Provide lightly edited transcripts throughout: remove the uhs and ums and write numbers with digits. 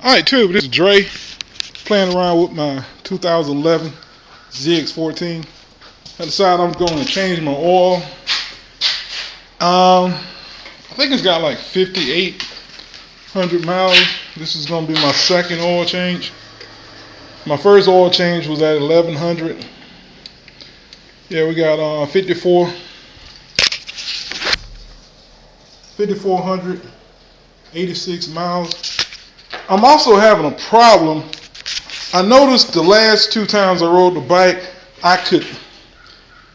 Alright, too, this is Dre playing around with my 2011 ZX14. I decided I'm going to change my oil. I think it's got like 5,800 miles. This is going to be my second oil change. My first oil change was at 1,100. Yeah, we got 5,486 miles. I'm also having a problem. I noticed the last two times I rode the bike, I could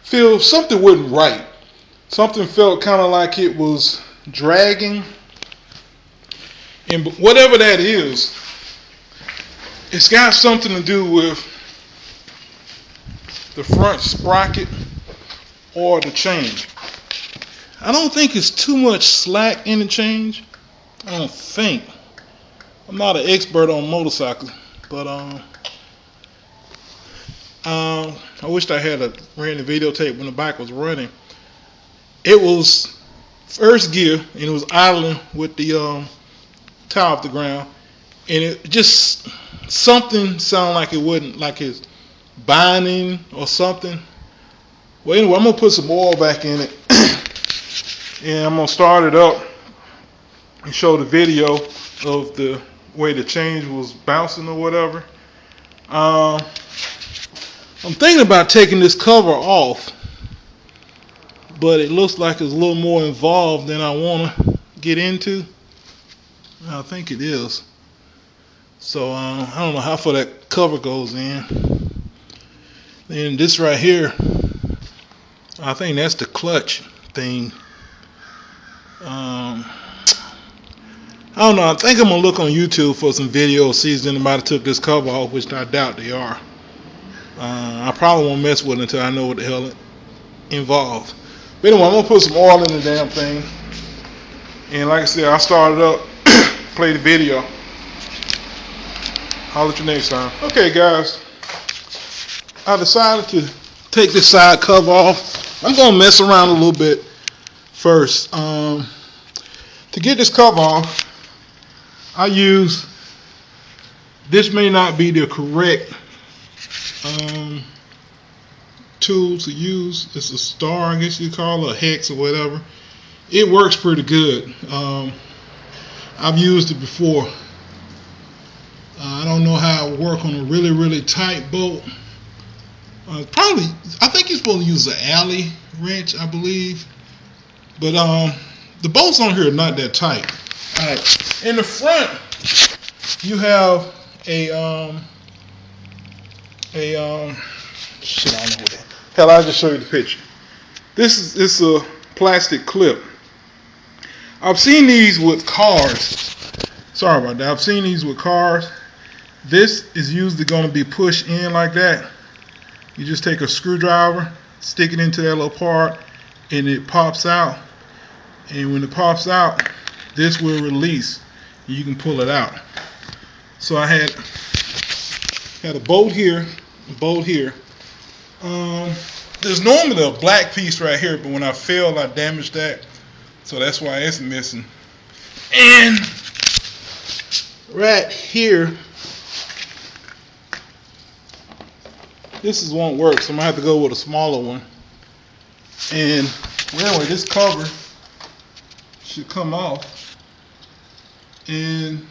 feel something wasn't right. Something felt kind of like it was dragging. And whatever that is, it's got something to do with the front sprocket or the change. I don't think it's too much slack in the change. I don't think. I'm not an expert on motorcycles, but I wished I had ran the videotape when the bike was running. It was first gear and it was idling with the tie off the ground, and it just something sounded like it wasn't, like it's binding or something. Well, anyway, I'm gonna put some oil back in it and I'm gonna start it up and show the video of the way the change was bouncing or whatever. I'm thinking about taking this cover off, but it looks like it's a little more involved than I want to get into. I think it is. So I don't know how far that cover goes in. Then this right here, I think that's the clutch thing. I don't know. I think I'm gonna look on YouTube for some videos, see if anybody took this cover off, which I doubt they are. I probably won't mess with it until I know what the hell it involved. But anyway, I'm gonna put some oil in the damn thing, and like I said, I started up, play the video. I'll let you next time. Okay, guys, I decided to take this side cover off. I'm gonna mess around a little bit first. To get this cover off, I use, this may not be the correct tool to use. It's a star, I guess you call it, a hex or whatever. It works pretty good. I've used it before. I don't know how it works on a really tight bolt. Probably, I think you're supposed to use an alley wrench, I believe. But the bolts on here are not that tight. Alright, in the front you have a shit, I don't know what that. Hell, I'll just show you the picture. This is a plastic clip. I've seen these with cars. Sorry about that. I've seen these with cars. This is usually going to be pushed in like that. You just take a screwdriver, stick it into that little part, and it pops out. And when it pops out, this will release. You can pull it out. So I had a bolt here, a bolt here. There's normally a black piece right here, but when I failed, I damaged that. So that's why it's missing. And right here, this won't work, so I'm gonna have to go with a smaller one. And well, anyway, this cover should come off, and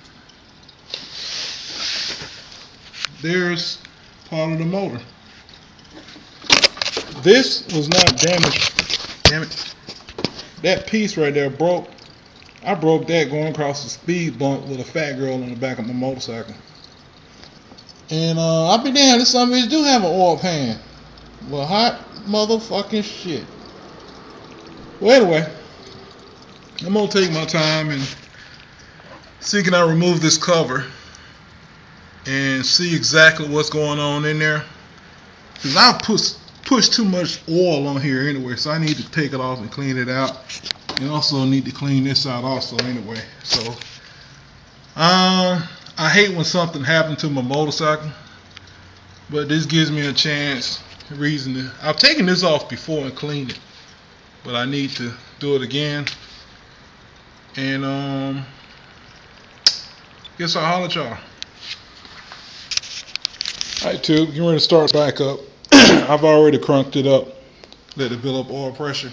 there's part of the motor. This was not damaged. Damn it. That piece right there broke. I broke that going across the speed bump with a fat girl on the back of my motorcycle. And I'll be damned, some of these do have an oil pan. Well, hot motherfucking shit. Well, anyway, I'm gonna take my time and see can I remove this cover and see exactly what's going on in there. Because I push too much oil on here anyway, so I need to take it off and clean it out. And also need to clean this out also anyway. So I hate when something happened to my motorcycle, but this gives me a chance, reason to. I've taken this off before and cleaned it, but I need to do it again. And guess I'll holler at y'all. Alright, tube, getting ready to start back up. I've already crunked it up, let it build up oil pressure.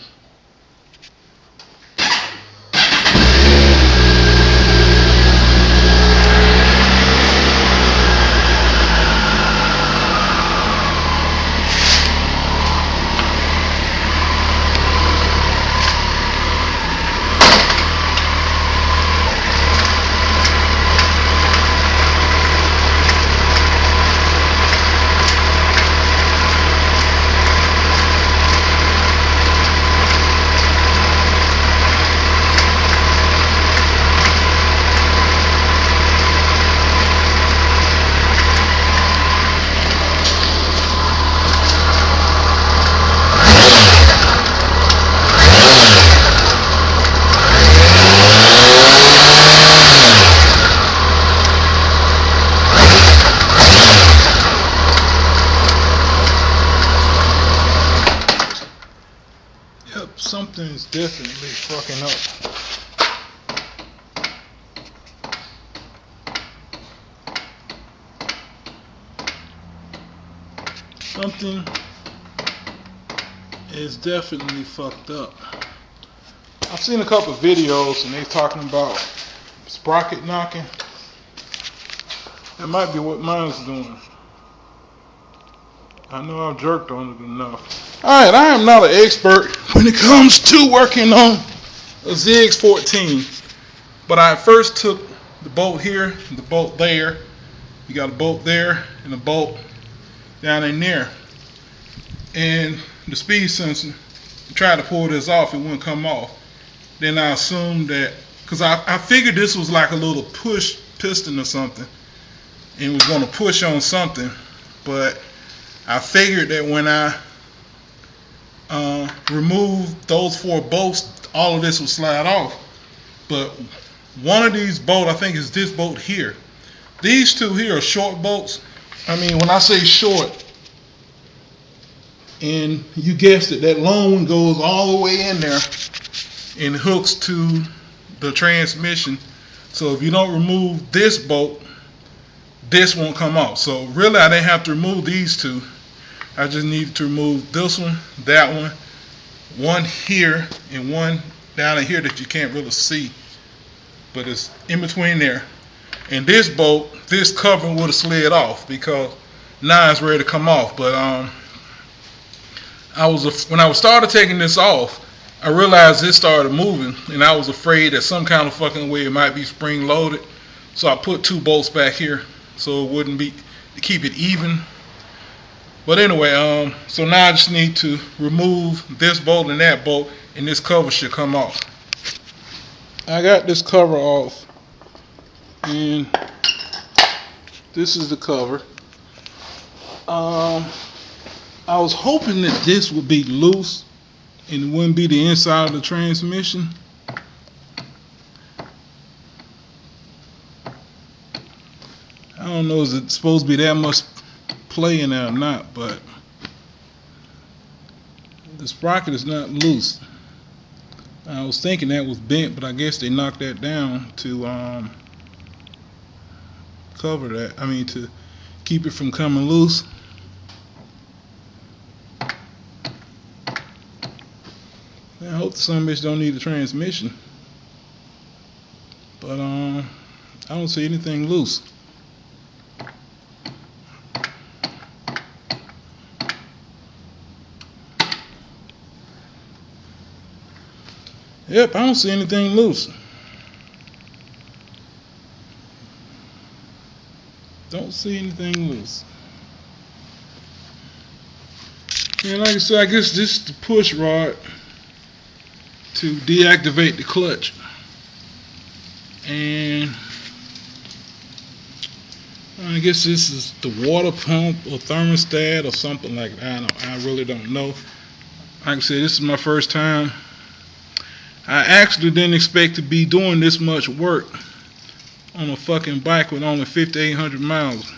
Yep, something's definitely fucking up. Something is definitely fucked up. I've seen a couple of videos and they're talking about sprocket knocking. That might be what mine's doing. I know I've jerked on it enough. Alright, I am not an expert when it comes to working on a ZX14. But I first took the bolt here and the bolt there. You got a bolt there and a bolt down in there. And the speed sensor, tried to pull this off, it wouldn't come off. Then I assumed that, because I figured this was like a little push piston or something. And it was going to push on something. But I figured that when I remove those 4 bolts, all of this will slide off. But one of these bolts, I think is this bolt here. These 2 here are short bolts. I mean, when I say short, and you guessed it, that long one goes all the way in there and hooks to the transmission. So if you don't remove this bolt, this won't come off. So really I didn't have to remove these 2. I just needed to remove this one, that one here, and one down in here that you can't really see, but it's in between there. And this bolt, this cover would have slid off because now it's ready to come off. But when I started taking this off, I realized it started moving, and I was afraid that some kind of fucking way it might be spring loaded. So I put 2 bolts back here so it wouldn't be, to keep it even. But anyway, so now I just need to remove this bolt and that bolt, and this cover should come off. I got this cover off, and this is the cover. I was hoping that this would be loose and it wouldn't be the inside of the transmission. I don't know, is it supposed to be that much play in there or not, but the sprocket is not loose. I was thinking that was bent, but I guess they knocked that down to cover that. I mean, to keep it from coming loose. I hope the son of a bitch don't need a transmission, but I don't see anything loose. Yep, I don't see anything loose. Don't see anything loose. And like I said, I guess this is the push rod to deactivate the clutch. And I guess this is the water pump or thermostat or something like that. I really don't know. Like I said, this is my first time. I actually didn't expect to be doing this much work on a fucking bike with only 5,800 miles.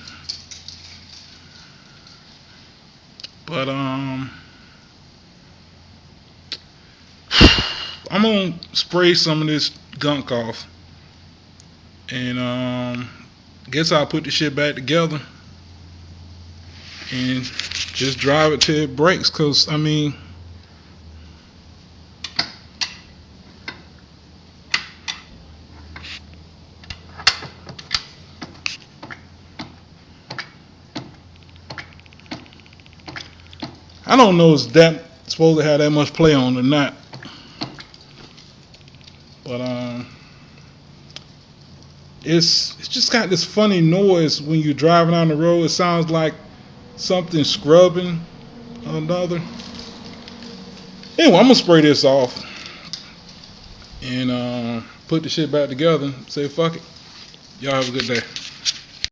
But I'm gonna spray some of this gunk off, and guess I'll put the shit back together and just drive it till it breaks. Cause I mean, I don't know if that supposed to have that much play on or not, but it's just got this funny noise when you're driving on the road. It sounds like something scrubbing another. Anyway, I'm gonna spray this off and put the shit back together and say fuck it. Y'all have a good day.